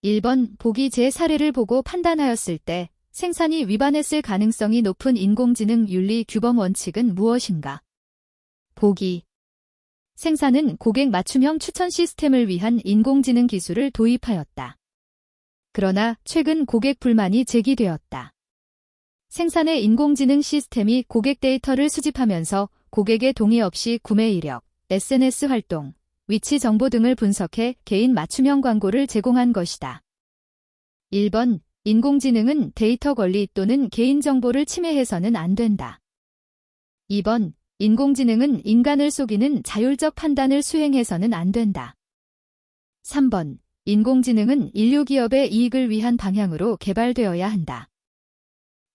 1번 보기 제 사례를 보고 판단하였을 때 생산이 위반했을 가능성이 높은 인공지능 윤리 규범 원칙은 무엇인가? 보기. 생산은 고객 맞춤형 추천 시스템을 위한 인공지능 기술을 도입하였다. 그러나 최근 고객 불만이 제기되었다. 생산의 인공지능 시스템이 고객 데이터를 수집하면서 고객의 동의 없이 구매 이력, SNS 활동, 위치 정보 등을 분석해 개인 맞춤형 광고를 제공한 것이다. 1번 인공지능은 데이터 권리 또는 개인정보를 침해해서는 안 된다. 2번 인공지능은 인간을 속이는 자율적 판단을 수행해서는 안 된다. 3번 인공지능은 인류 기업의 이익을 위한 방향으로 개발되어야 한다.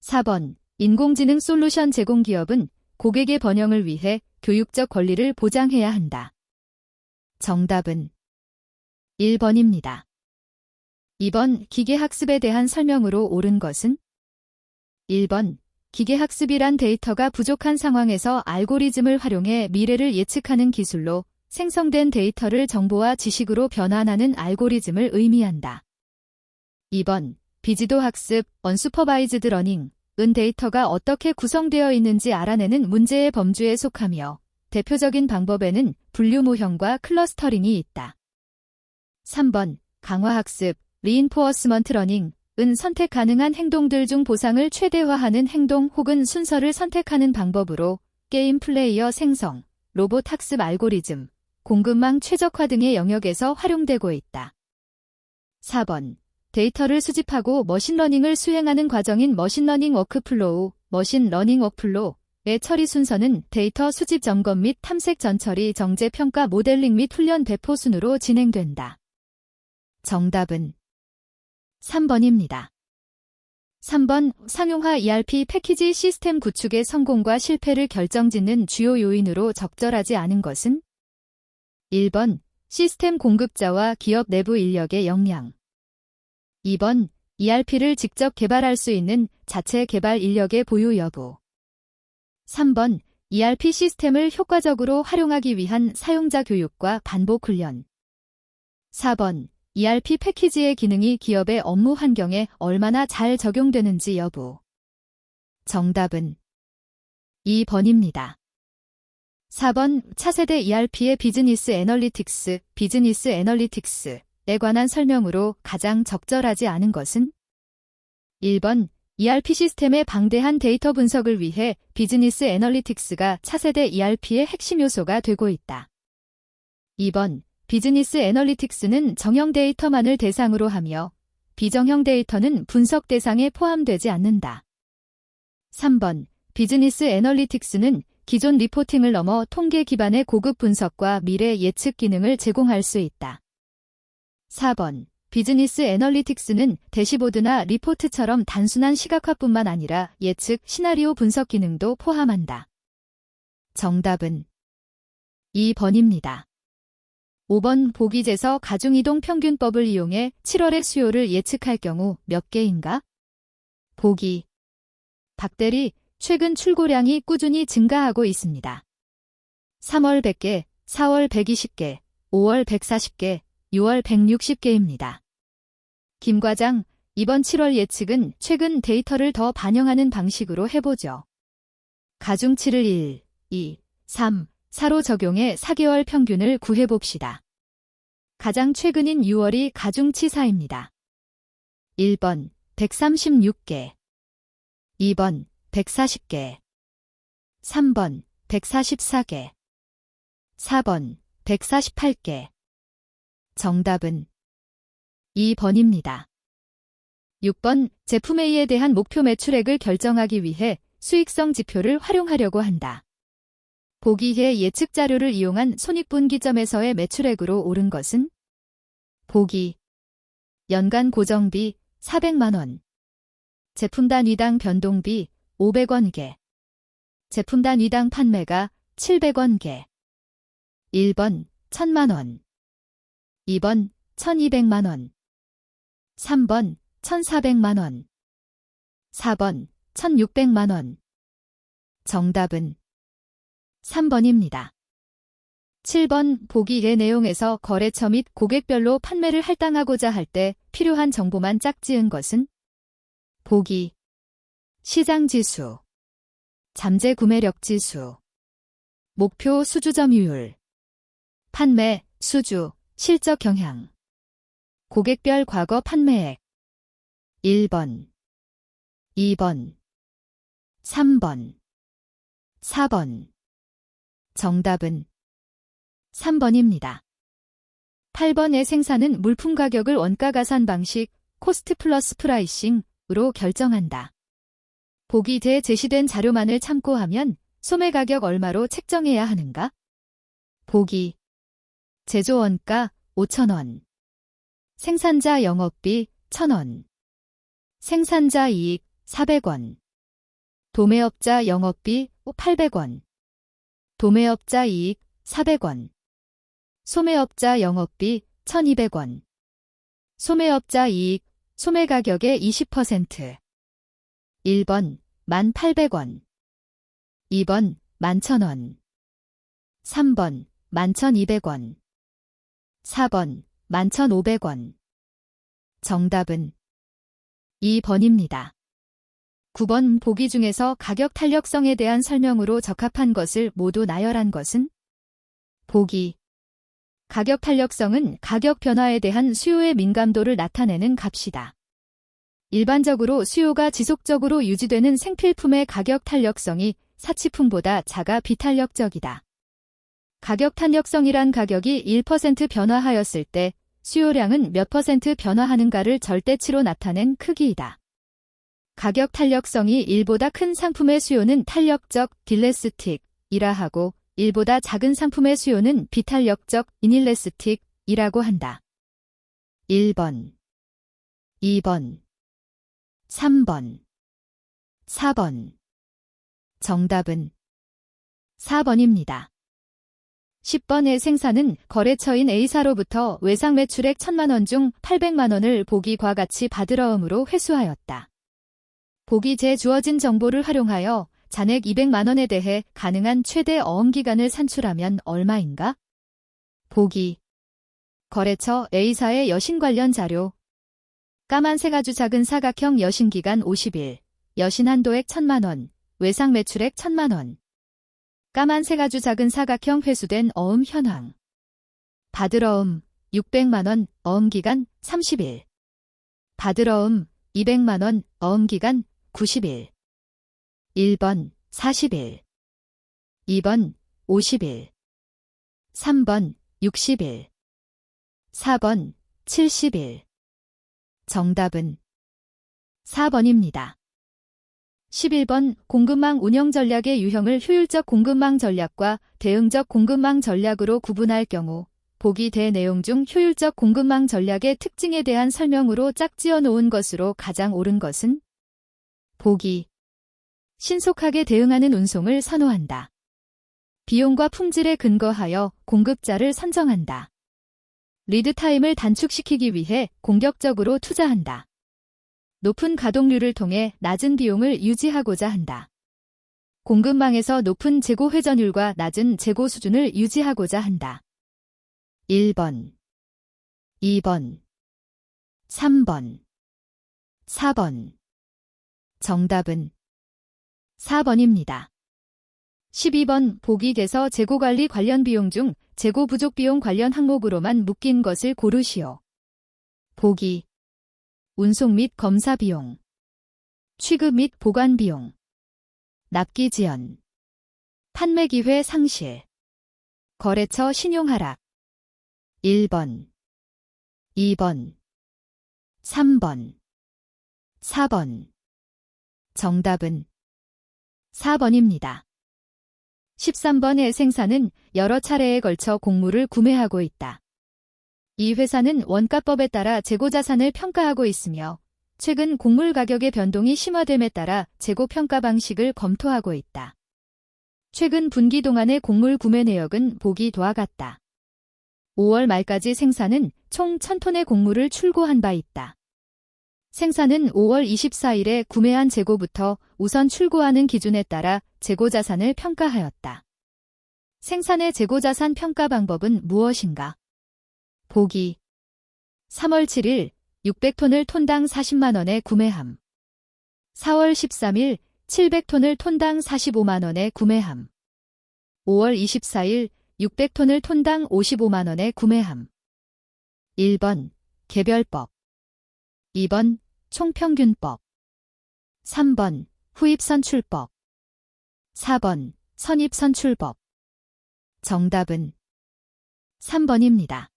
4번 인공지능 솔루션 제공 기업은 고객의 번영을 위해 교육적 권리를 보장해야 한다. 정답은 1번입니다. 2번 기계학습에 대한 설명으로 옳은 것은? 1번 기계학습이란 데이터가 부족한 상황에서 알고리즘을 활용해 미래를 예측하는 기술로 생성된 데이터를 정보와 지식으로 변환하는 알고리즘을 의미한다. 2번 비지도 학습, 언슈퍼바이즈드 러닝은 데이터가 어떻게 구성되어 있는지 알아내는 문제의 범주에 속하며 대표적인 방법에는 분류 모형과 클러스터링이 있다. 3번 강화학습, 리인포어스먼트 러닝은 선택 가능한 행동들 중 보상을 최대화하는 행동 혹은 순서를 선택하는 방법으로 게임 플레이어 생성, 로봇 학습 알고리즘, 공급망 최적화 등의 영역에서 활용되고 있다. 4번 데이터를 수집하고 머신러닝을 수행하는 과정인 머신러닝 워크플로우, 머신러닝 워크플로우의 처리 순서는 데이터 수집 점검 및 탐색 전처리 정제 평가 모델링 및 훈련 배포 순으로 진행된다. 정답은 3번입니다. 3번 상용화 ERP 패키지 시스템 구축의 성공과 실패를 결정짓는 주요 요인으로 적절하지 않은 것은? 1번 시스템 공급자와 기업 내부 인력의 역량. 2번 ERP를 직접 개발할 수 있는 자체 개발 인력의 보유 여부. 3번 ERP 시스템을 효과적으로 활용하기 위한 사용자 교육과 반복 훈련. 4번 ERP 패키지의 기능이 기업의 업무 환경에 얼마나 잘 적용되는지 여부. 정답은 2번입니다. 4번 차세대 ERP의 비즈니스 애널리틱스에 관한 설명으로 가장 적절하지 않은 것은? 1번 ERP 시스템의 방대한 데이터 분석을 위해 비즈니스 애널리틱스가 차세대 ERP의 핵심 요소가 되고 있다. 2번 비즈니스 애널리틱스는 정형 데이터만을 대상으로 하며 비정형 데이터는 분석 대상에 포함되지 않는다. 3번 비즈니스 애널리틱스는 기존 리포팅을 넘어 통계 기반의 고급 분석과 미래 예측 기능을 제공할 수 있다. 4번 비즈니스 애널리틱스는 대시보드나 리포트처럼 단순한 시각화뿐만 아니라 예측, 시나리오 분석 기능도 포함한다. 정답은 2번입니다. 5번 보기재서 가중이동 평균법을 이용해 7월의 수요를 예측할 경우 몇 개인가? 보기. 박대리, 최근 출고량이 꾸준히 증가하고 있습니다. 3월 100개, 4월 120개, 5월 140개, 6월 160개입니다. 김 과장, 이번 7월 예측은 최근 데이터를 더 반영하는 방식으로 해보죠. 가중치를 1, 2, 3, 4로 적용해 4개월 평균을 구해봅시다. 가장 최근인 6월이 가중치 4입니다. 1번 136개, 2번 140개, 3번 144개, 4번 148개. 정답은 2번입니다. 6번 제품 A에 대한 목표 매출액을 결정하기 위해 수익성 지표를 활용하려고 한다. 보기의 예측 자료를 이용한 손익분기점에서의 매출액으로 옳은 것은? 보기. 연간 고정비 400만원. 제품 단위당 변동비 500원개. 제품 단위당 판매가 700원개. 1번 1000만원. 2번 1200만원. 3번 1400만원. 4번 1600만원. 정답은 3번입니다. 7번 보기의 내용에서 거래처 및 고객별로 판매를 할당하고자 할 때 필요한 정보만 짝지은 것은? 보기. 시장지수, 잠재 구매력 지수, 목표 수주 점유율, 판매, 수주, 실적 경향, 고객별 과거 판매액. 1번, 2번, 3번, 4번. 정답은 3번입니다. 8번의 생산은 물품 가격을 원가 가산 방식, 코스트 플러스 프라이싱으로 결정한다. 보기에 제시된 자료만을 참고하면 소매 가격 얼마로 책정해야 하는가? 보기. 제조 원가 5,000원, 생산자 영업비 1,000원, 생산자 이익 400원, 도매업자 영업비 800원, 도매업자 이익 400원, 소매업자 영업비 1,200원, 소매업자 이익, 소매 가격의 20%. 1번 1,800원, 2번 11,000원, 3번 11,200원, 4번 11,500원. 정답은 2번입니다. 9번 보기 중에서 가격 탄력성에 대한 설명으로 적합한 것을 모두 나열한 것은? 보기. 가격 탄력성은 가격 변화에 대한 수요의 민감도를 나타내는 값이다. 일반적으로 수요가 지속적으로 유지되는 생필품의 가격 탄력성이 사치품보다 작아 비탄력적이다. 가격 탄력성이란 가격이 1% 변화하였을 때 수요량은 몇 % 변화하는가를 절대치로 나타낸 크기이다. 가격 탄력성이 1보다 큰 상품의 수요는 탄력적 딜레스틱이라 하고 1보다 작은 상품의 수요는 비탄력적 이닐레스틱이라고 한다. 1번, 2번, 3번, 4번. 정답은 4번입니다. 10번의 생산은 거래처인 A사로부터 외상 매출액 1,000만원 중 800만원을 보기과 같이 받으러음으로 회수하였다. 보기제 주어진 정보를 활용하여 잔액 200만원에 대해 가능한 최대 어음기간을 산출하면 얼마인가? 보기. 거래처 A사의 여신 관련 자료. 까만색 아주 작은 사각형 여신기간 50일, 여신 한도액 1,000만원, 외상 매출액 1,000만원. 까만색 아주 작은 사각형 회수된 어음 현황. 받으러음 600만원, 어음기간 30일. 받으러음 200만원, 어음기간 90일. 1번 40일, 2번 50일, 3번 60일, 4번 70일. 정답은 4번입니다. 11번 공급망 운영 전략의 유형을 효율적 공급망 전략과 대응적 공급망 전략으로 구분할 경우 보기 대 내용 중 효율적 공급망 전략의 특징에 대한 설명으로 짝지어 놓은 것으로 가장 옳은 것은? 보기. 신속하게 대응하는 운송을 선호한다. 비용과 품질에 근거하여 공급자를 선정한다. 리드타임을 단축시키기 위해 공격적으로 투자한다. 높은 가동률을 통해 낮은 비용을 유지하고자 한다. 공급망에서 높은 재고 회전율과 낮은 재고 수준을 유지하고자 한다. 1번, 2번, 3번, 4번. 정답은 4번입니다. 12번 보기에서 재고관리 관련 비용 중 재고 부족 비용 관련 항목으로만 묶인 것을 고르시오. 보기. 운송 및 검사 비용, 취급 및 보관 비용, 납기 지연, 판매 기회 상실, 거래처 신용 하락. 1번, 2번, 3번, 4번. 정답은 4번입니다. 13번의 생산은 여러 차례에 걸쳐 곡물을 구매하고 있다. 이 회사는 원가법에 따라 재고자산을 평가하고 있으며 최근 곡물 가격의 변동이 심화됨에 따라 재고평가 방식을 검토하고 있다. 최근 분기 동안의 곡물 구매 내역은 보기와 같다. 5월 말까지 생산은 총 1,000톤의 곡물을 출고한 바 있다. 생산은 5월 24일에 구매한 재고부터 우선 출고하는 기준에 따라 재고자산을 평가하였다. 생산의 재고자산 평가 방법은 무엇인가? 보기. 3월 7일, 600톤을 톤당 40만원에 구매함. 4월 13일 700톤을 톤당 45만원에 구매함. 5월 24일 600톤을 톤당 55만원에 구매함. 1번 개별법. 2번 총평균법. 3번 후입선출법. 4번 선입선출법. 정답은 3번입니다.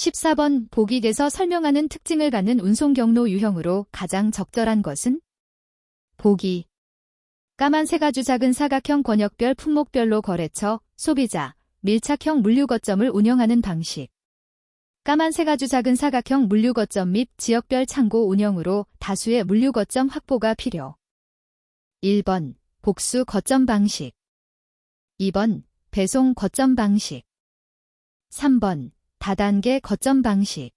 14번 보기에서 설명하는 특징을 갖는 운송경로 유형으로 가장 적절한 것은? 보기. 까만 새가주 작은 사각형 권역별 품목별로 거래처, 소비자, 밀착형 물류거점을 운영하는 방식. 까만 새가주 작은 사각형 물류거점 및 지역별 창고 운영으로 다수의 물류거점 확보가 필요. 1번 복수 거점 방식. 2번 배송 거점 방식. 3번 다단계 거점 방식.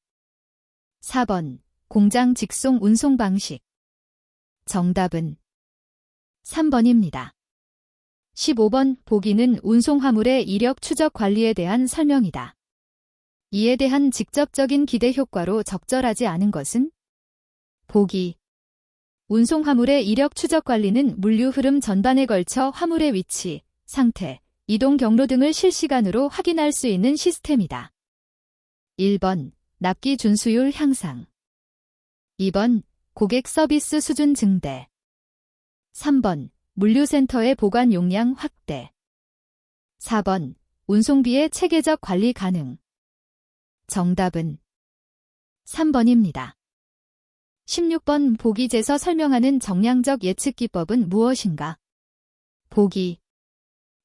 4번 공장 직송 운송 방식. 정답은 3번입니다. 15번 보기는 운송화물의 이력 추적 관리에 대한 설명이다. 이에 대한 직접적인 기대 효과로 적절하지 않은 것은? 보기. 운송화물의 이력 추적 관리는 물류 흐름 전반에 걸쳐 화물의 위치, 상태, 이동 경로 등을 실시간으로 확인할 수 있는 시스템이다. 1번 납기 준수율 향상. 2번 고객 서비스 수준 증대. 3번 물류센터의 보관 용량 확대. 4번 운송비의 체계적 관리 가능. 정답은 3번입니다. 16번 보기에서 설명하는 정량적 예측 기법은 무엇인가? 보기.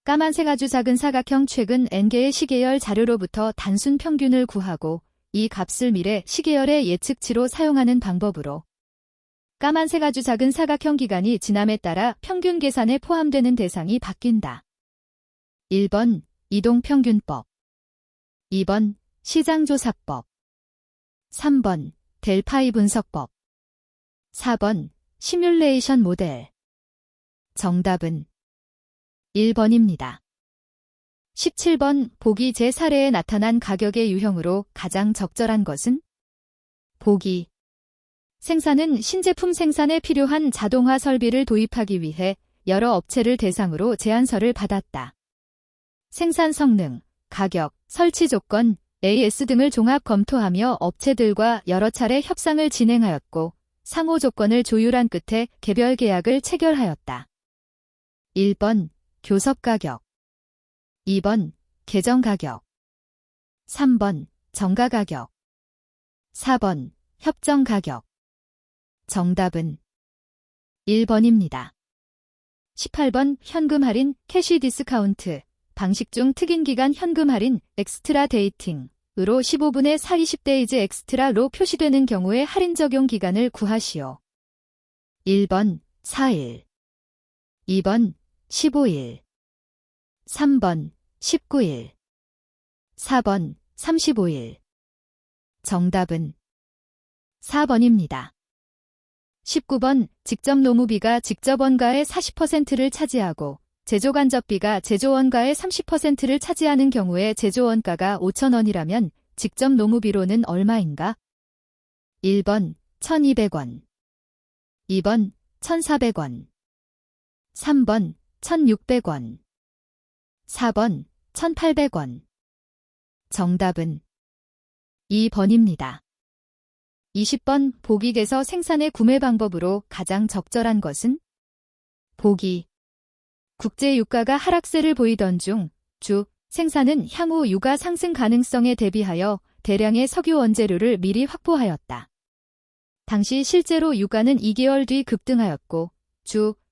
까만 새가주 작은 사각형 최근 N개의 시계열 자료로부터 단순 평균을 구하고 이 값을 미래 시계열의 예측치로 사용하는 방법으로 까만 새가주 작은 사각형 기간이 지남에 따라 평균 계산에 포함되는 대상이 바뀐다. 1번 이동평균법. 2번 시장조사법. 3번 델파이 분석법. 4번 시뮬레이션 모델. 정답은 1번입니다. 17번 보기 제 사례에 나타난 가격의 유형으로 가장 적절한 것은? 보기. 생산은 신제품 생산에 필요한 자동화 설비를 도입하기 위해 여러 업체를 대상으로 제안서를 받았다. 생산 성능, 가격, 설치 조건, AS 등을 종합 검토하며 업체들과 여러 차례 협상을 진행하였고 상호 조건을 조율한 끝에 개별 계약을 체결하였다. 1번 교섭 가격. 2번 개정 가격. 3번 정가 가격. 4번 협정 가격. 정답은 1번입니다. 18번 현금 할인 캐시 디스카운트. 방식 중 특인기간 현금 할인 엑스트라 데이팅으로 15분의 4 20데이즈 엑스트라로 표시되는 경우에 할인 적용 기간을 구하시오. 1번 4일. 2번 15일. 3번 19일. 4번 35일. 정답은 4번입니다. 19번 직접 노무비가 직접 원가의 40%를 차지하고 제조간접비가 제조 원가의 30%를 차지하는 경우에 제조 원가가 5,000원이라면 직접 노무비로는 얼마인가? 1번 1,200원. 2번 1,400원. 3번 1,600원. 4번 1,800원. 정답은 2번입니다. 20번 보기에서 생산의 구매 방법으로 가장 적절한 것은? 보기. 국제 유가가 하락세를 보이던 중 생산은 향후 유가 상승 가능성에 대비하여 대량의 석유 원재료를 미리 확보하였다. 당시 실제로 유가는 2개월 뒤 급등하였고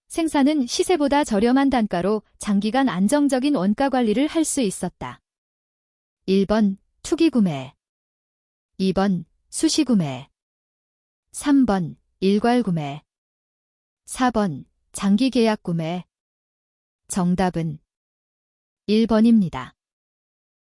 생산은 시세보다 저렴한 단가로 장기간 안정적인 원가 관리를 할 수 있었다. 1번 투기 구매. 2번 수시 구매. 3번 일괄 구매. 4번 장기 계약 구매. 정답은 1번입니다.